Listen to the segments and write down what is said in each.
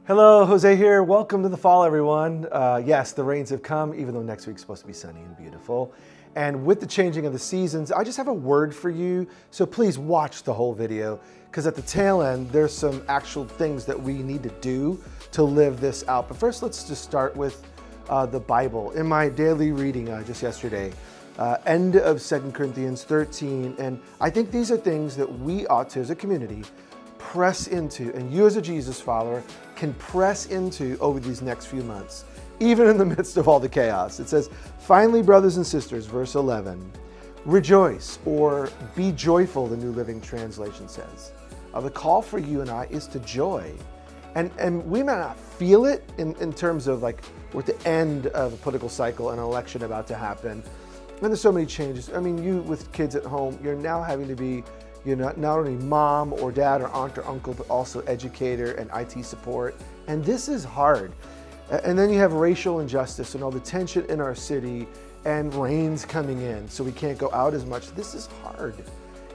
Hello, Jose here. Welcome to the fall, everyone. Yes, the rains have come, even though next week's supposed to be sunny and beautiful. And with the changing of the seasons, I just have a word for you. So please watch the whole video, because at the tail end, there's some actual things that we need to do to live this out. But first, let's just start with the Bible. In my daily reading just yesterday, end of 2 Corinthians 13, and I think these are things that we ought to, as a community, press into, and you as a Jesus follower can press into over these next few months, even in the midst of all the chaos. It says, finally, brothers and sisters, verse 11, rejoice or be joyful, the New Living Translation says. The call for you and I is to joy. And we may not feel it in terms of like we're at the end of a political cycle, an election about to happen, and there's so many changes. I mean, you with kids at home, you're now having to be not only mom or dad or aunt or uncle, but also educator and IT support. And this is hard. And then you have racial injustice and all the tension in our city and rain's coming in, so we can't go out as much. This is hard.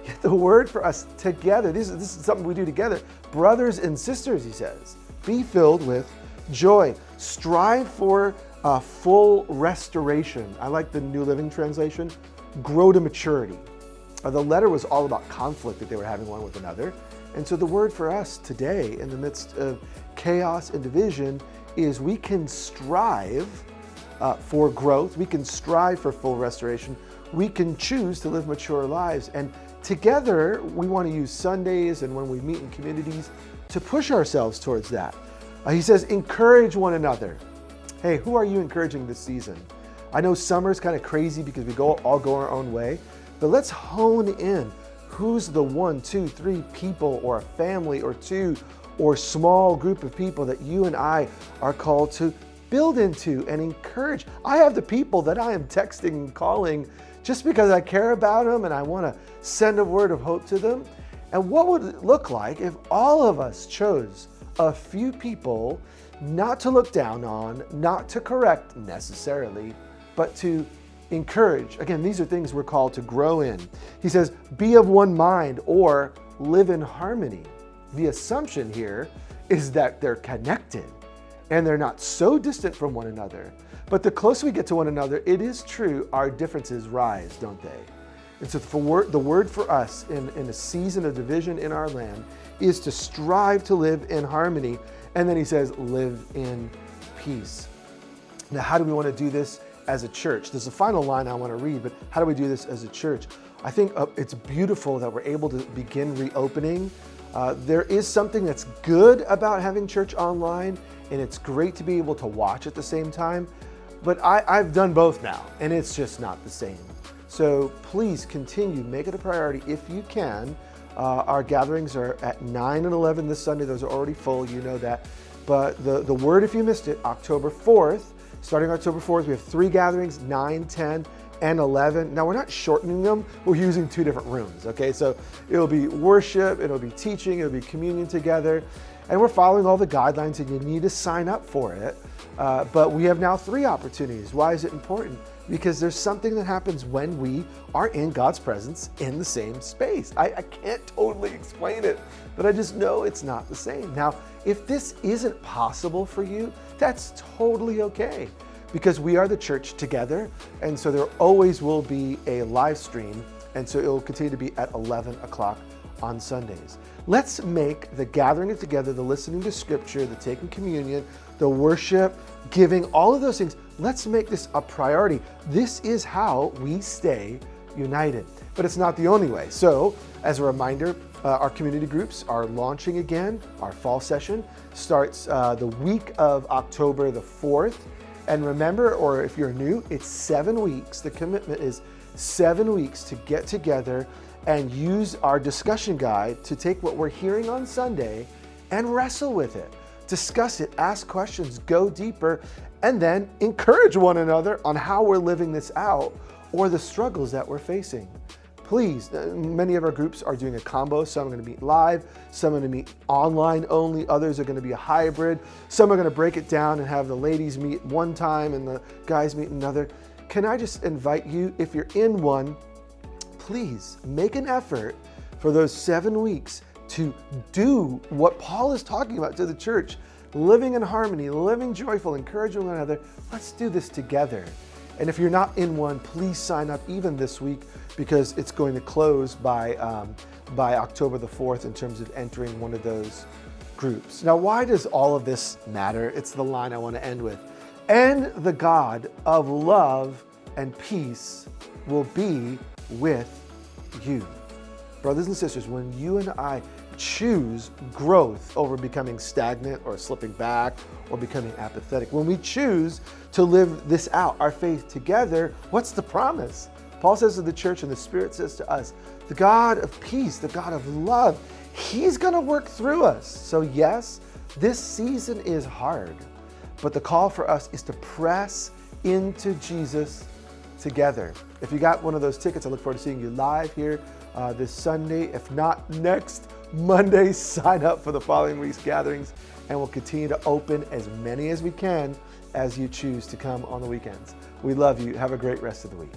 Yet the word for us together, this is something we do together. Brothers and sisters, he says, be filled with joy. Strive for full restoration. I like the New Living Translation. Grow to maturity. The letter was all about conflict that they were having one with another. And so the word for us today, in the midst of chaos and division, is we can strive for growth. We can strive for full restoration. We can choose to live mature lives. And together, we want to use Sundays and when we meet in communities to push ourselves towards that. He says, encourage one another. Hey, who are you encouraging this season? I know summer's kind of crazy because we all go our own way. But let's hone in. Who's the 1, 2, 3 people or a family or two or small group of people that you and I are called to build into and encourage? I have the people that I am texting and calling just because I care about them and I want to send a word of hope to them. And what would it look like if all of us chose a few people not to look down on, not to correct necessarily, but to encourage? Again, these are things we're called to grow in. He says, be of one mind or live in harmony. The assumption here is that they're connected and they're not so distant from one another. But the closer we get to one another, it is true, our differences rise, don't they? And so the word for us in a season of division in our land is to strive to live in harmony. And then he says, live in peace. Now, how do we want to do this as a church? There's a final line I want to read, but how do we do this as a church? I think it's beautiful that we're able to begin reopening. There is something that's good about having church online, and it's great to be able to watch at the same time, but I've done both now, and it's just not the same. So please continue, make it a priority if you can. Our gatherings are at 9 and 11 this Sunday. Those are already full, you know that. But the word, if you missed it, October 4th, starting October 4th, we have 3 gatherings, 9, 10, and 11. Now, we're not shortening them. We're using 2 different rooms, okay? So it'll be worship, it'll be teaching, it'll be communion together. And we're following all the guidelines, and you need to sign up for it. But we have now 3 opportunities. Why is it important? Because there's something that happens when we are in God's presence in the same space. I can't totally explain it, but I just know it's not the same. Now, if this isn't possible for you, that's totally okay, because we are the church together, and so there always will be a live stream, and so it will continue to be at 11 o'clock on Sundays. Let's make the gathering together, the listening to scripture, the taking communion, the worship, giving, all of those things, let's make this a priority. This is how we stay united. But it's not the only way. So, as a reminder, our community groups are launching again. Our fall session starts the week of October the 4th. And remember, or if you're new, it's 7 weeks. The commitment is 7 weeks to get together and use our discussion guide to take what we're hearing on Sunday and wrestle with it. Discuss it, ask questions, go deeper, and then encourage one another on how we're living this out or the struggles that we're facing. Please, many of our groups are doing a combo. Some are going to meet live, some are going to meet online only, others are going to be a hybrid. Some are going to break it down and have the ladies meet one time and the guys meet another. Can I just invite you, if you're in one, please make an effort for those 7 weeks to do what Paul is talking about to the church. living in harmony, living joyful, encouraging one another. Let's do this together. And if you're not in one, please sign up even this week, because it's going to close by October the 4th in terms of entering one of those groups. Now, why does all of this matter? It's the line I want to end with. And the God of love and peace will be with you. Brothers and sisters, when you and I choose growth over becoming stagnant or slipping back or becoming apathetic, when we choose to live this out, our faith together, what's the promise? Paul says to the church, and the Spirit says to us, the God of peace, the God of love, He's going to work through us. So yes, this season is hard, but the call for us is to press into Jesus together. If you got one of those tickets, I look forward to seeing you live here this Sunday. If not, next Monday, sign up for the following week's gatherings, and we'll continue to open as many as we can as you choose to come on the weekends. We love you. Have a great rest of the week.